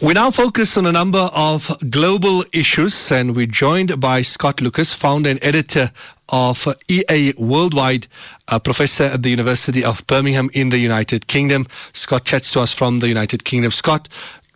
We now focus on a number of global issues, and we're joined by Scott Lucas, founder and editor of EA Worldwide, a professor at the University of Birmingham in the United Kingdom. Scott chats to us from the United Kingdom. Scott,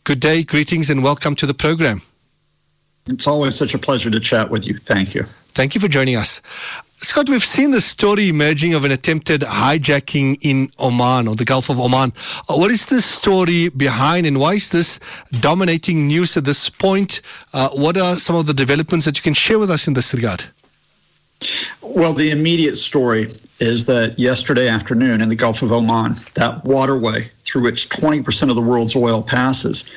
good day, greetings, and welcome to the program. It's always such a pleasure to chat with you. Thank you. Thank you for joining us. Scott, we've seen the story emerging of an attempted hijacking in Oman, or the Gulf of Oman. What is the story behind, and why is this dominating news at this point? What are some of the developments that you can share with us in this regard? Well, the immediate story is that yesterday afternoon in the Gulf of Oman, that waterway through which 20% of the world's oil passes,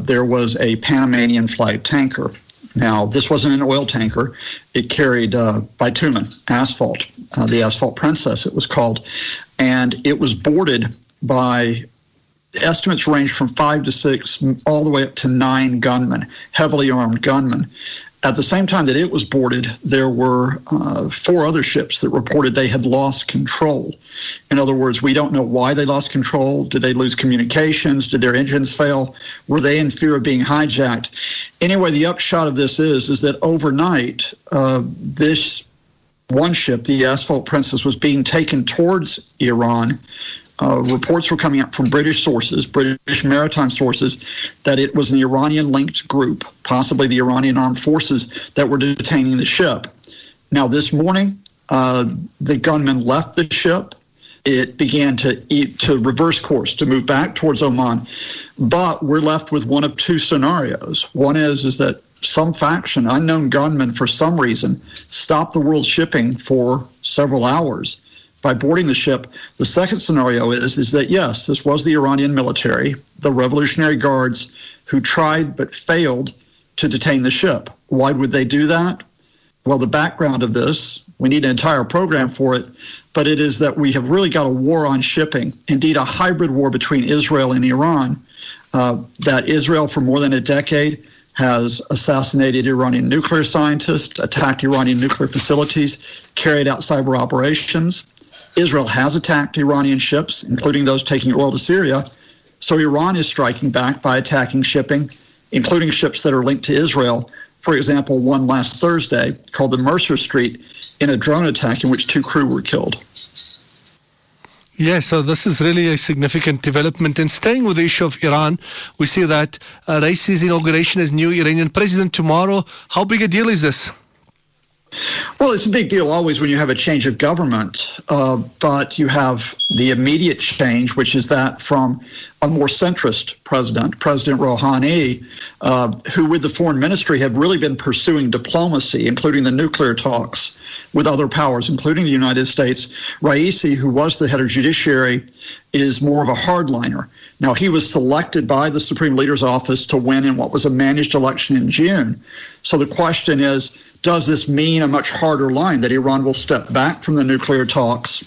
there was a Panamanian flag tanker. Now, this wasn't an oil tanker. It carried bitumen, asphalt, the Asphalt Princess it was called, and it was boarded by, estimates range from 5 to 6, all the way up to 9 gunmen, heavily armed gunmen. At the same time that it was boarded, there were 4 other ships that reported they had lost control. In other words, we don't know why they lost control. Did they lose communications? Did their engines fail? Were they in fear of being hijacked? Anyway, the upshot of this is that overnight, this one ship, the Asphalt Princess, was being taken towards Iran. Reports were coming out from British sources, British maritime sources, that it was an Iranian-linked group, possibly the Iranian armed forces, that were detaining the ship. Now, this morning, the gunmen left the ship. It began to reverse course, to move back towards Oman. But we're left with one of 2 scenarios. One is that some faction, unknown gunmen, for some reason, stopped the world shipping for several hours by boarding the ship. The second scenario is that, yes, this was the Iranian military, the Revolutionary Guards, who tried but failed to detain the ship. Why would they do that? Well, the background of this, we need an entire program for it, but it is that we have really got a war on shipping, indeed a hybrid war between Israel and Iran, that Israel for more than a decade has assassinated Iranian nuclear scientists, attacked Iranian nuclear facilities, carried out cyber operations. Israel has attacked Iranian ships, including those taking oil to Syria. So Iran is striking back by attacking shipping, including ships that are linked to Israel. For example, one last Thursday called the Mercer Street, in a drone attack in which 2 crew were killed. Yes, so this is really a significant development. And staying with the issue of Iran, we see that Raisi's inauguration as new Iranian president tomorrow. How big a deal is this? Well, it's a big deal always when you have a change of government, but you have the immediate change, which is that from a more centrist president, President Rouhani, who with the foreign ministry had really been pursuing diplomacy, including the nuclear talks with other powers, including the United States. Raisi, who was the head of judiciary, is more of a hardliner. Now, he was selected by the Supreme Leader's office to win in what was a managed election in June. So the question is, does this mean a much harder line, that Iran will step back from the nuclear talks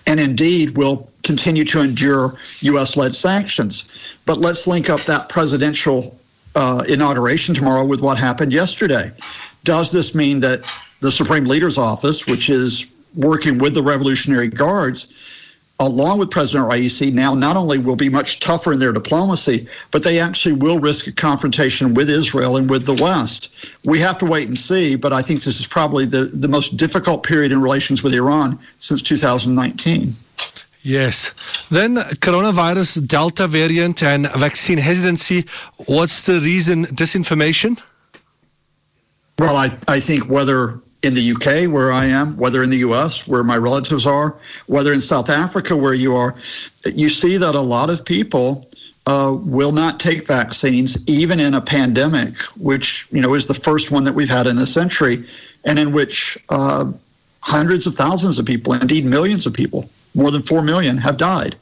and indeed will continue to endure U.S.-led sanctions? But let's link up that presidential inauguration tomorrow with what happened yesterday. Does this mean that the Supreme Leader's office, which is working with the Revolutionary Guards, along with President Raisi, now not only will be much tougher in their diplomacy, but they actually will risk a confrontation with Israel and with the West? We have to wait and see, but I think this is probably the most difficult period in relations with Iran since 2019. Yes. Then coronavirus, Delta variant, and vaccine hesitancy. What's the reason? Disinformation? Well, I think whether in the UK, where I am, whether in the US, where my relatives are, whether in South Africa, where you are, you see that a lot of people will not take vaccines, even in a pandemic, which, is the first one that we've had in a century, and in which hundreds of thousands of people, indeed millions of people, more than 4 million, have died.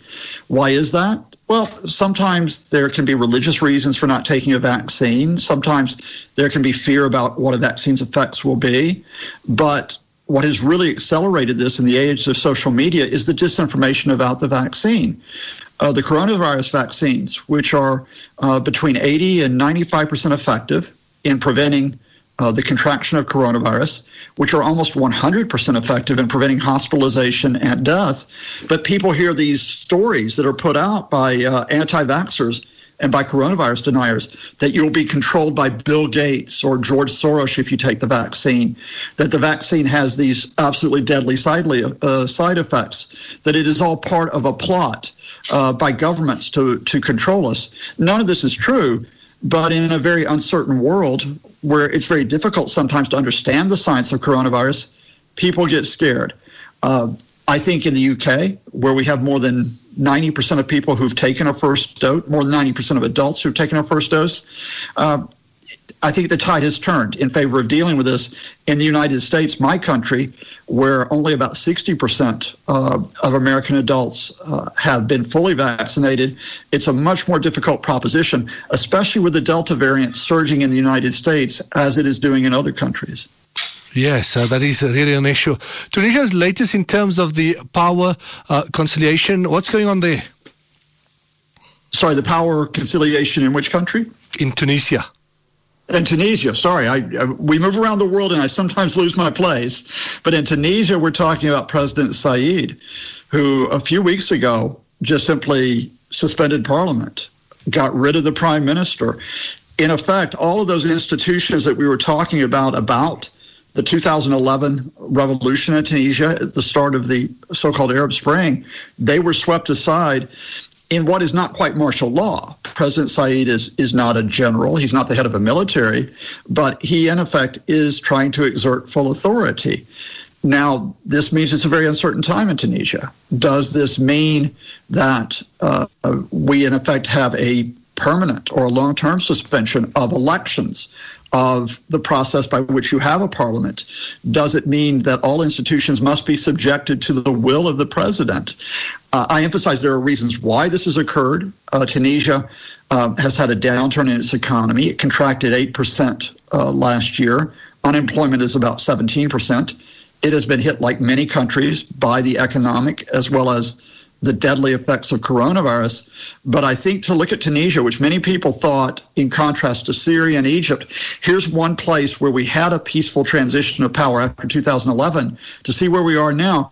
Why is that? Well, sometimes there can be religious reasons for not taking a vaccine. Sometimes there can be fear about what a vaccine's effects will be. But what has really accelerated this in the age of social media is the disinformation about the vaccine. The coronavirus vaccines, which are between 80 and 95% effective in preventing the contraction of coronavirus, which are almost 100% effective in preventing hospitalization and death. But people hear these stories that are put out by anti-vaxxers and by coronavirus deniers, that you'll be controlled by Bill Gates or George Soros if you take the vaccine, that the vaccine has these absolutely deadly side effects, that it is all part of a plot by governments to control us. None of this is true, but in a very uncertain world where it's very difficult sometimes to understand the science of coronavirus, people get scared. I think in the UK, where we have more than 90% of people who've taken a first dose, more than 90% of adults who've taken a first dose, I think the tide has turned in favor of dealing with this. In the United States, my country, where only about 60% of American adults have been fully vaccinated, it's a much more difficult proposition, especially with the Delta variant surging in the United States as it is doing in other countries. Yes, that is really an issue. Tunisia's latest in terms of the power conciliation. What's going on there? Sorry, the power conciliation in which country? In Tunisia. In Tunisia, sorry. We move around the world and I sometimes lose my place. But in Tunisia, we're talking about President Said, who a few weeks ago just simply suspended parliament, got rid of the prime minister. In effect, all of those institutions that we were talking about the 2011 revolution in Tunisia at the start of the so-called Arab Spring, they were swept aside in what is not quite martial law. President Said is not a general. He's not the head of a military, but he, in effect, is trying to exert full authority. Now, this means it's a very uncertain time in Tunisia. Does this mean that we, in effect, have a permanent or a long-term suspension of elections, of the process by which you have a parliament? Does it mean that all institutions must be subjected to the will of the president? I emphasize there are reasons why this has occurred. Tunisia has had a downturn in its economy. It contracted 8% last year. Unemployment is about 17%. It has been hit, like many countries, by the economic as well as the deadly effects of coronavirus. But I think to look at Tunisia, which many people thought, in contrast to Syria and Egypt, here's one place where we had a peaceful transition of power after 2011, to see where we are now,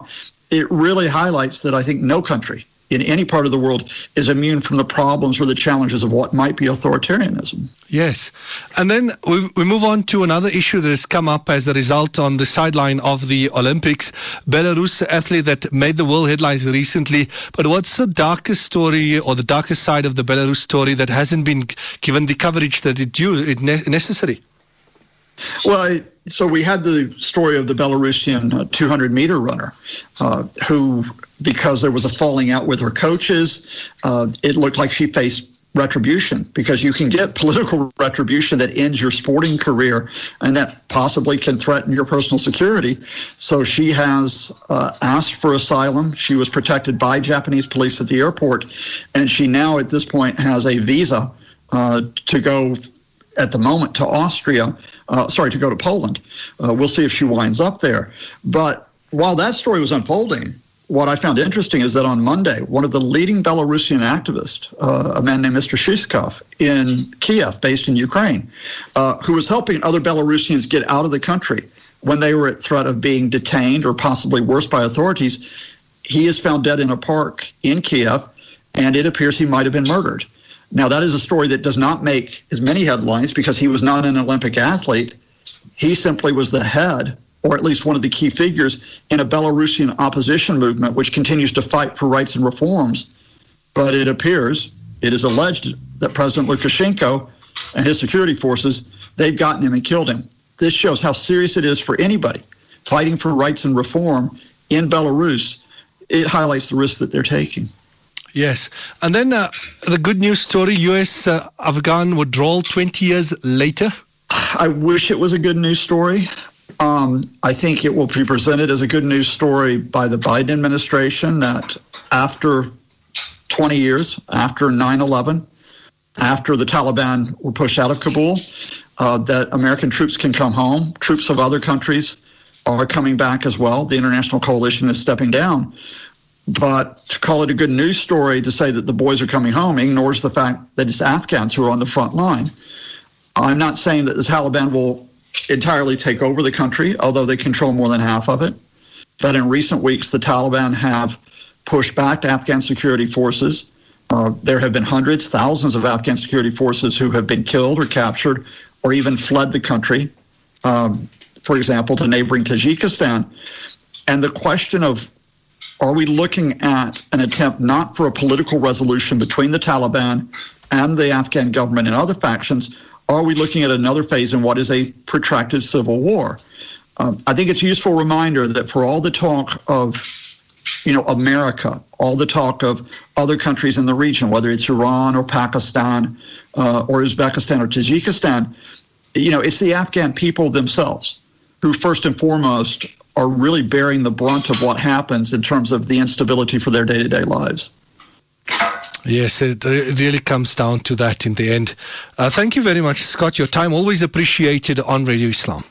it really highlights that I think no country in any part of the world is immune from the problems or the challenges of what might be authoritarianism. Yes. And then we move on to another issue that has come up as a result on the sideline of the Olympics. Belarus athlete that made the world headlines recently. But what's the darkest story or the darkest side of the Belarus story that hasn't been given the coverage that it's necessary? Well, so we had the story of the Belarusian 200-meter runner who, because there was a falling out with her coaches, it looked like she faced retribution, because you can get political retribution that ends your sporting career and that possibly can threaten your personal security. So she has asked for asylum. She was protected by Japanese police at the airport, and she now at this point has a visa to go at the moment to to go to Poland. We'll see if she winds up there. But while that story was unfolding, what I found interesting is that on Monday, one of the leading Belarusian activists, a man named Mr. Shishkov in Kiev, based in Ukraine, who was helping other Belarusians get out of the country when they were at threat of being detained or possibly worse by authorities, he is found dead in a park in Kiev, and it appears he might have been murdered. Now, that is a story that does not make as many headlines because he was not an Olympic athlete. He simply was the head, or at least one of the key figures, in a Belarusian opposition movement which continues to fight for rights and reforms. But it appears, it is alleged, that President Lukashenko and his security forces, they've gotten him and killed him. This shows how serious it is for anybody fighting for rights and reform in Belarus. It highlights the risk that they're taking. Yes. And then the good news story, U.S.-Afghan withdrawal 20 years later. I wish it was a good news story. I think it will be presented as a good news story by the Biden administration that after 20 years, after 9/11, after the Taliban were pushed out of Kabul, that American troops can come home. Troops of other countries are coming back as well. The international coalition is stepping down. But to call it a good news story, to say that the boys are coming home, ignores the fact that it's Afghans who are on the front line. I'm not saying that the Taliban will entirely take over the country, although they control more than half of it. But in recent weeks, the Taliban have pushed back Afghan security forces. There have been hundreds, thousands of Afghan security forces who have been killed or captured or even fled the country, for example, to neighboring Tajikistan. And the question of, are we looking at an attempt not for a political resolution between the Taliban and the Afghan government and other factions? Are we looking at another phase in what is a protracted civil war? I think it's a useful reminder that for all the talk of America, all the talk of other countries in the region, whether it's Iran or Pakistan or Uzbekistan or Tajikistan, it's the Afghan people themselves who first and foremost are really bearing the brunt of what happens in terms of the instability for their day-to-day lives. Yes, it really comes down to that in the end. Thank you very much, Scott. Your time always appreciated on Radio Islam.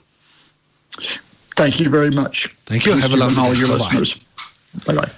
Thank you very much. Thank you. Have a lovely day. All your listeners. Bye-bye.